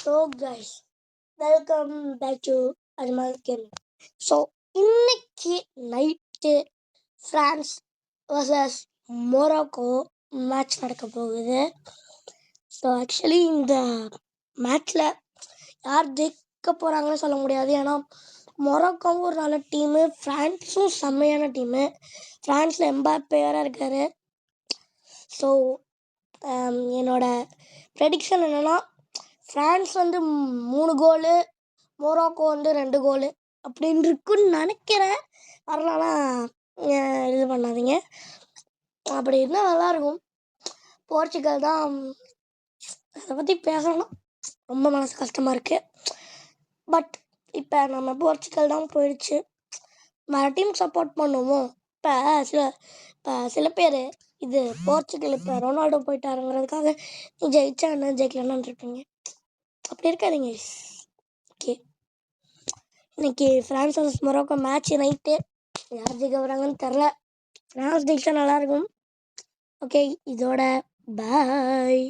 So guys, welcome back to Ajmal gaming. So இன்னைக்கு night France versus Morocco match நடக்க போகுது. So actually இந்த மேட்ச்சில் யார் ஜெயிக்க போகிறாங்கன்னு சொல்ல முடியாது. ஏன்னா மொராக்கோவும் ஒரு நல்ல டீமு, ஃப்ரான்ஸும் செம்மையான டீமு. ஃப்ரான்ஸில் எம்பாப்பே வேறு இருக்கார். ஸோ என்னோட ப்ரெடிக்ஷன் என்னென்னா, ஃப்ரான்ஸ் வந்து 3 கோலு, மொராக்கோ வந்து 2 கோலு அப்படின்னு இருக்குன்னு நினைக்கிறேன். வரலாம்லாம் இது பண்ணாதீங்க. அப்படி இருந்தால் நல்லாயிருக்கும். போர்ச்சுகல் தான், அதை பற்றி பேசணும், ரொம்ப மனசு கஷ்டமாக இருக்குது. பட் இப்போ நம்ம போர்ச்சுகல் தான் போயிடுச்சு. வேறு டீம் சப்போர்ட் பண்ணுவோம். இப்போ சில பேர் இது போர்ச்சுகல் இப்போ ரொனால்டோ போயிட்டாருங்கிறதுக்காக நீ ஜெயிச்சா என்ன ஜெயிக்கலன்னு இருப்பீங்க. அப்படி இருக்காதீங்க. ஓகே, இன்னைக்கு France versus Morocco match night. யார் ஜெயிக்க வராங்கன்னு தெரில. ஃப்ரான்ஸ் ஜெயிச்சா நல்லாயிருக்கும். ஓகே, இதோட பாய்.